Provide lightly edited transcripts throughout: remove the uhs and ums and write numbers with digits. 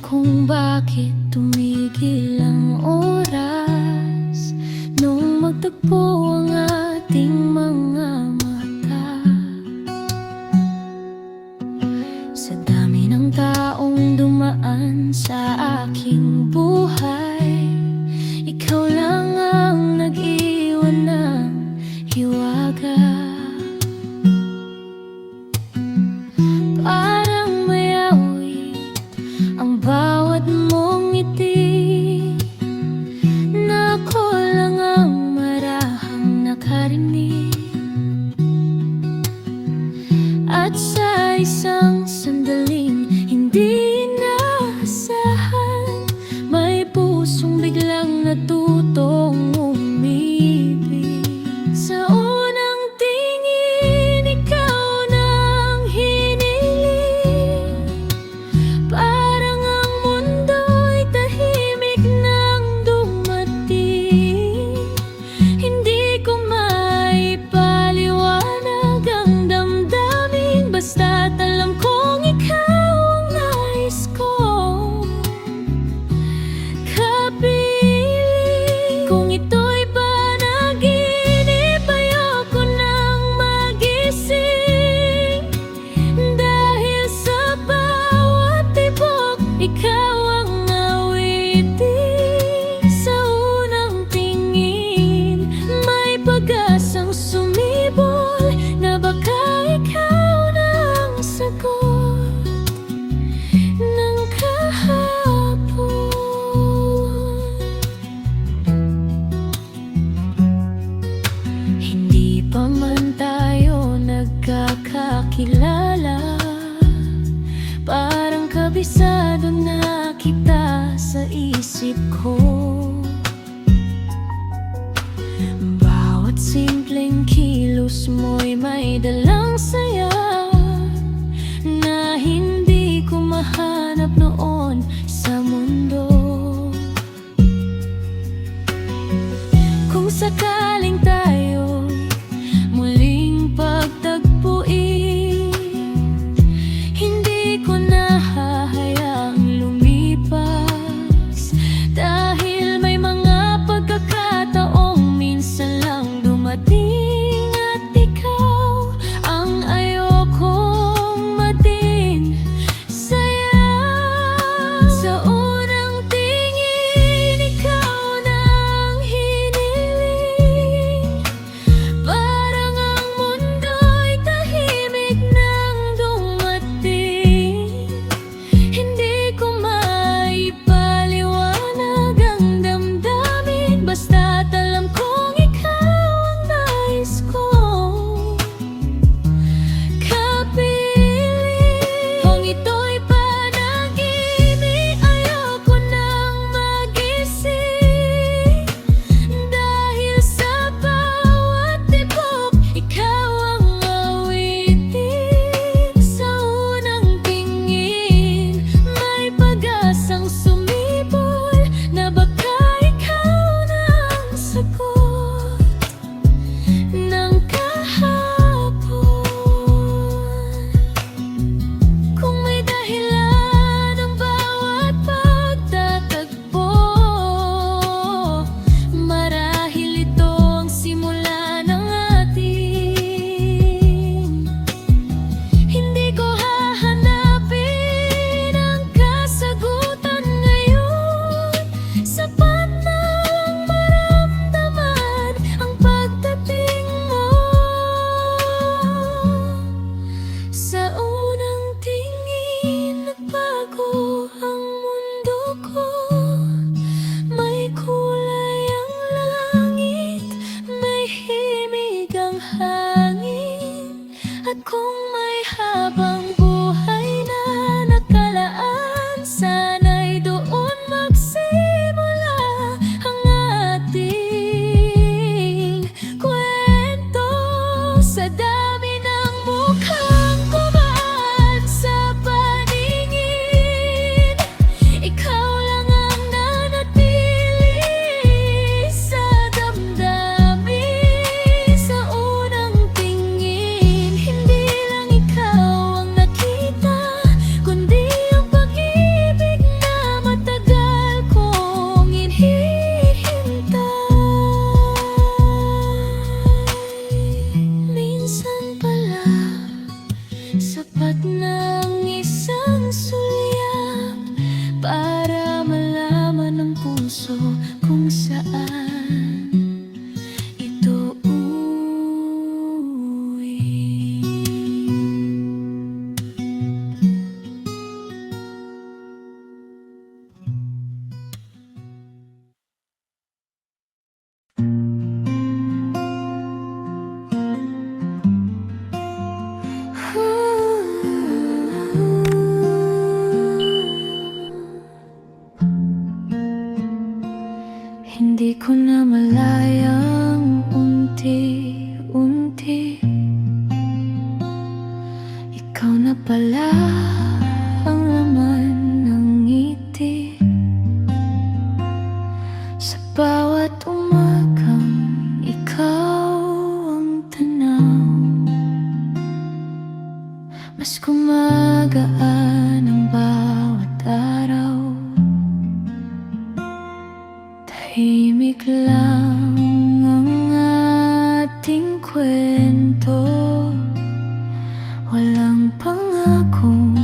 kung bakit tumigil ang oras nung magtagpo ang ating mga mata. Sa dami ng taong dumaan sa aking buhay, ikaw lang ang nag-iwan ng hiwaga. Parang mayawi ang bawat mong ngiti, na ako lang ang marahang nakarinig. At sa isang sandaling hindi inaasahan, may pusong biglang natutong umibig. Sa unang tingin, ikaw nang hiniling. Parang ang mundo'y tahimik nang dumating. Hindi ko maipaliwanag ang damdamin, basta't alam kong ikaw ang nais ko kapiling. Kung ito'y panaginip, ayoko nang magising, dahil sa bawat tibok, ikaw ang awitin. Sa unang tingin, may pag-asang sumibol na baka ikaw na ang sagot ng kahapon. Hindi pa man tayo nagkakakilala, parang kabisado na kita sa isip ko. Bawat simpleng kilos mo'y may dalang saya na hindi ko mahanap noon sa mundo. Kung sakaling tayo muling pagtagpuin, hindi ko na hahayaang lumipas, dahil may mga pagkakataong minsan lang dumating at ikaw ang Di ko na malayang unti-unti ikaw na pala ang laman ng ngiti. Sa bawat umagang ikaw ang tanaw, mas gumagaan ang bawat araw. Tahimik lang ang ating kwento, walang pangakong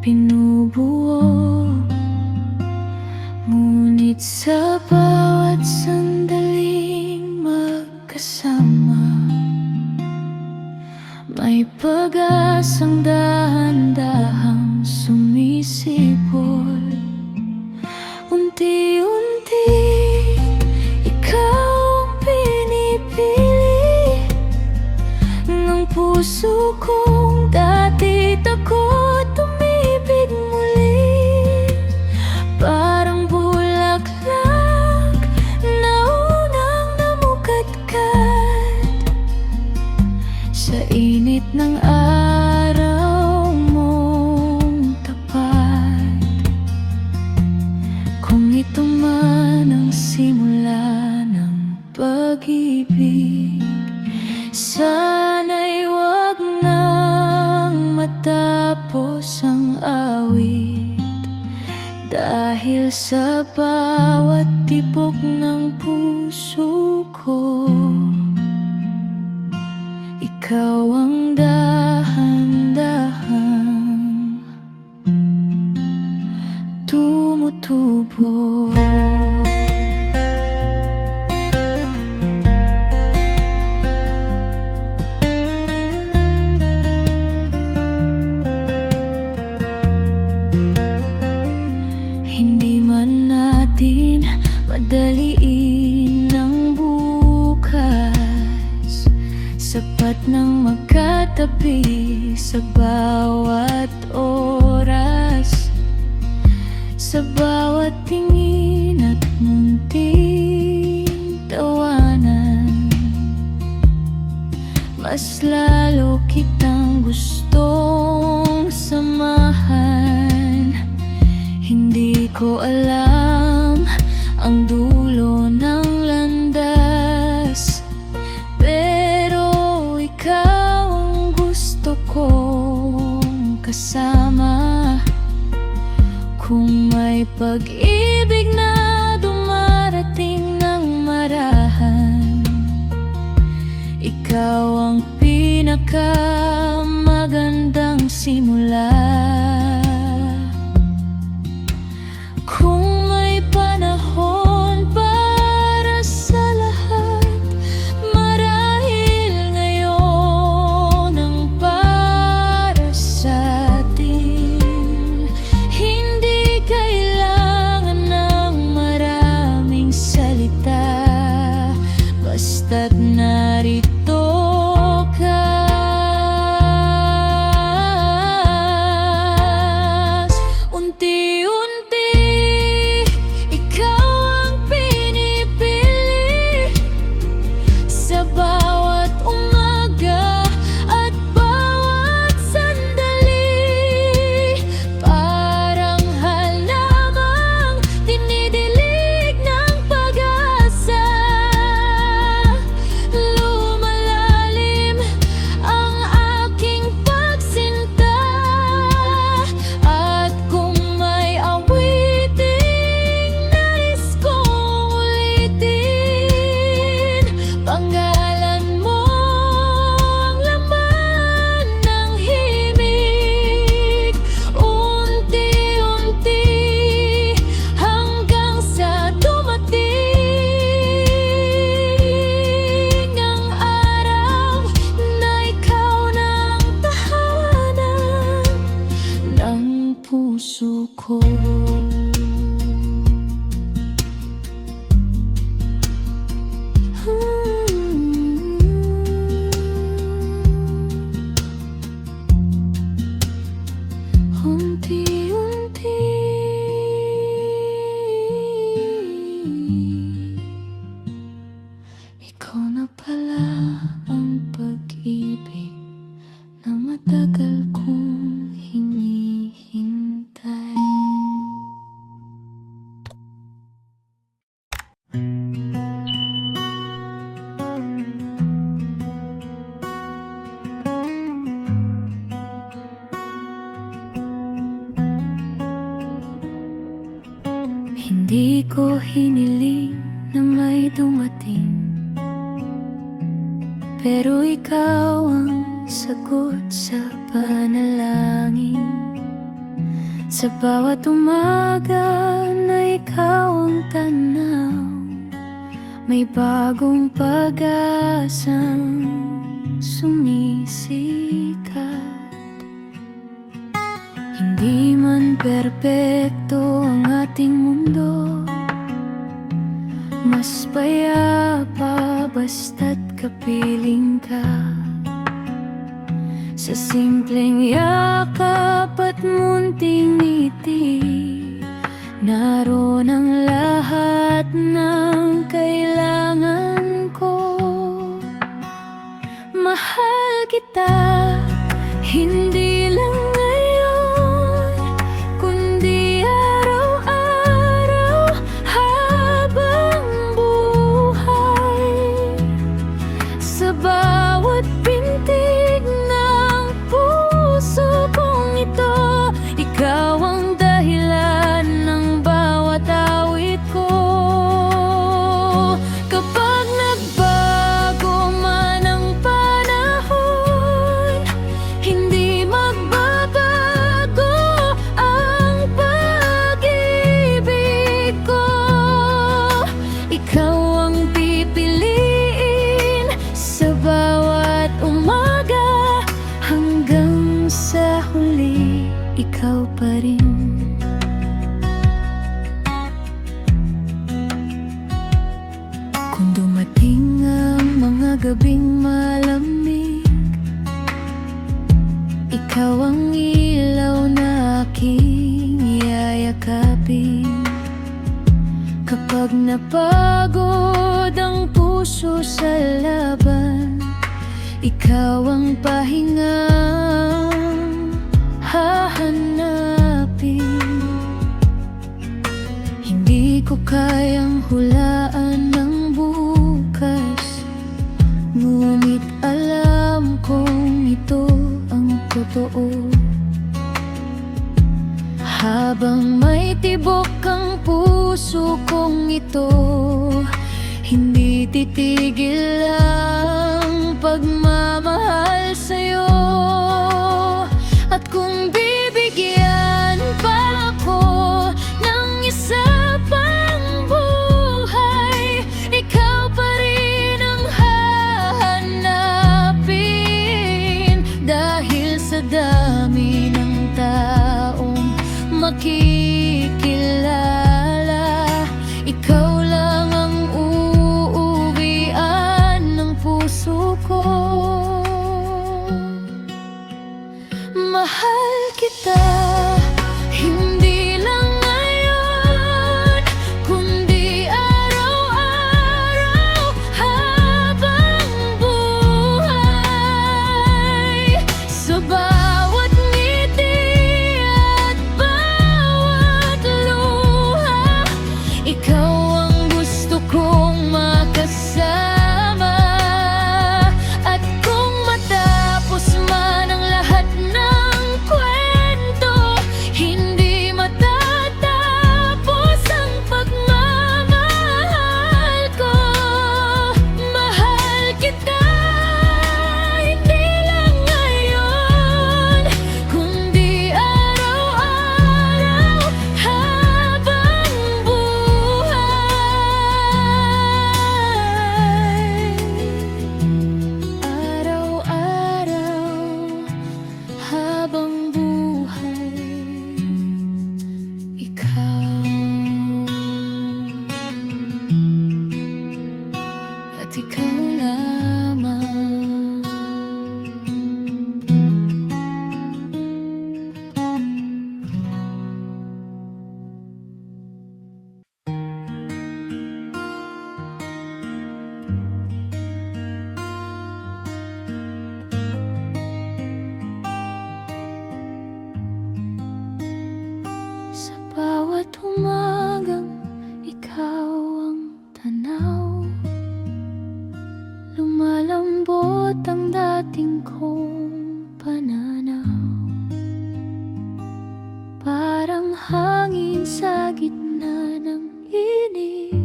binubuo. Ngunit sa bawat sandaling magkasama, may pag-asang dahan-dahang sumisipol. Unti-unti, ikaw ang pinipili ng puso kong dati takot umibig muli. Parang bulaklak na unang namukadkad sa init ng araw mong tapat. Kung ito man ang simula ng pag-ibig, sana'y wag nang matapos ang awit, dahil sa bawat tibok ng puso ko, ikaw ang dahan-dahang tumutubo. Hindi man natin madaliin ang bukas, sapat nang magkatabi sa bawat oras, sa bawat tingin at munting tawanan. Mas lalo kitang gustong samahan. Hindi ko alam ang dulo ng landas, pero ikaw ang gusto kong kasama. Kung may pag-ibig na dumarating ng marahan, ikaw ang pinakamagandang simula. Kung may panahon para sa lahat, marahil ngayon ang para sa atin. Hindi kailangan ng maraming salita, basta't narito ka. Unti-unti, ikaw ang pinipili sa bawat umaga at bawat sandali. Parang halamang dinidilig ng pag-asa, lumalalim ang aking pagsinta. At kung may awiting nais kong ulitin, panggalan mo ang laman ng himig. Unti-unti hanggang sa dumating ang araw na ikaw ng tahanan ng puso ko. Unti-unti Hindi ko hiniling na may dumating, pero ikaw ang sagot sa panalangin. Sa bawat umaga na ikaw ang tanaw, may bagong pag-asang sumisikat. Hindi man perpekto ang ating mundo, mas payapa basta't kapiling ka. Sa simpleng yakap at munting ngiti, naroon ang lahat ng kailangan ko. Mahal kita, hindi lang ngayon, kundi araw-araw habang buhay. Sa bawat pintig ng puso kong ito, ikaw ang dahilan ng bawat awit ko. Kapag nagbago man ang panahon, hindi magbabago ang pag-ibig ko. Ikaw ang pipiliin sa bawat umaga, hanggang sa huli, ikaw pa rin. Kung dumating ang mga gabing malamig, ikaw ang ilaw na aking yayakapin. Kapag napagod ang puso sa laban, ikaw ang pahingang hahanapin. Hindi ko kayang hulaan ng bukas, ngunit alam kong ito ang totoo. Habang may tibok ang puso kong ito, hindi titigil ang pagmamahal sa'yo. At kung bibigyan pa ako ng isa pang buhay, ikaw pa rin ang hahanapin. Dahil sa dami ng taong makikilala, ikaw lang ang uuwian ng puso ko. Mahal kita, hindi lang ngayon, kundi araw-araw habang buhay. Sa bawat ngiti at bawat parang hangin sa gitna ng init.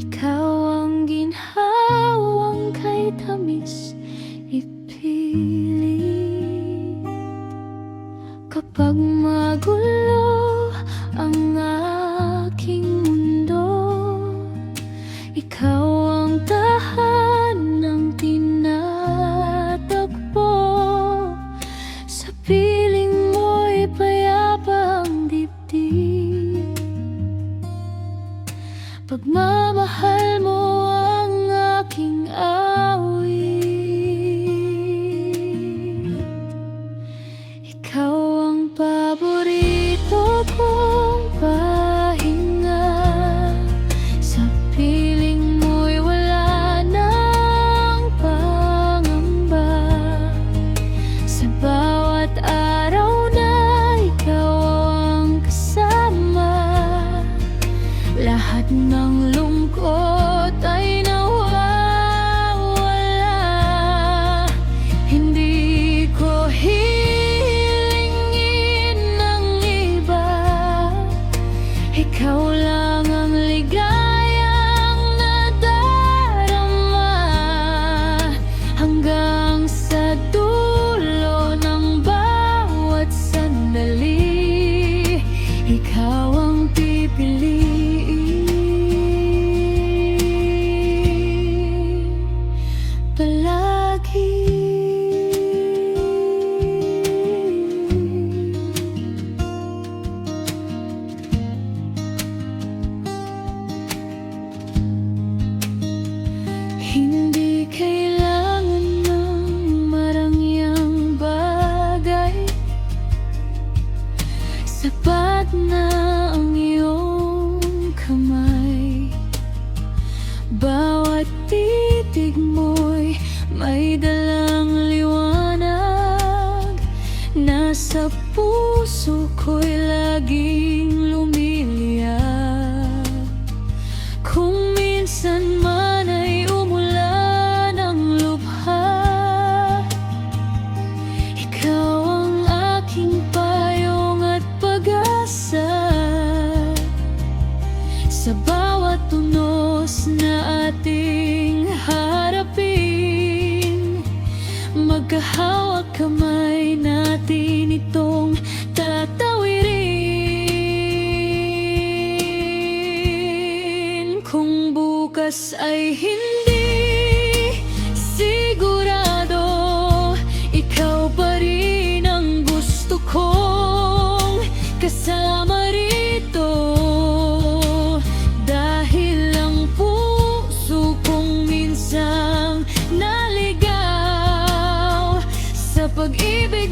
Ikaw ang ginhawang kay tamis ipilit. Kapag magulo ang aking mundo, ikaw ang tahanang tinatakbo. Sa piling mo'y payapa ang dibdib. Pagmamahal mo ang aking awit. Ikaw ang paborito kong pahinga. Sa piling mo'y wala nang pangamba. Sa bawat araw na ikaw ang kasama, lahat ng lungkot ay nawawala. Hindi ko hilingin ng iba, ikaw lang ang ligayang nadarama. Hanggang sa dulo ng bawat sandali, ikaw ang pipiliin palagi. Hindi kailangan ng marangyang bagay, sapat na ang iyong kamay. Bawat titig mo'y may dalang liwanag. Nasa puso ko'y laging lumiliyab. Kung minsan man ay umulan ang lubha, ikaw ang aking payong at pag-asa. Sa bawat tunos na ating harapin, magkahawak kamay natin itong tatawirin. Kung bukas ay hindi sigurado, ikaw pa rin ang gusto kong kasama rito. Dahil ang puso kong minsang naligaw sa pag-ibig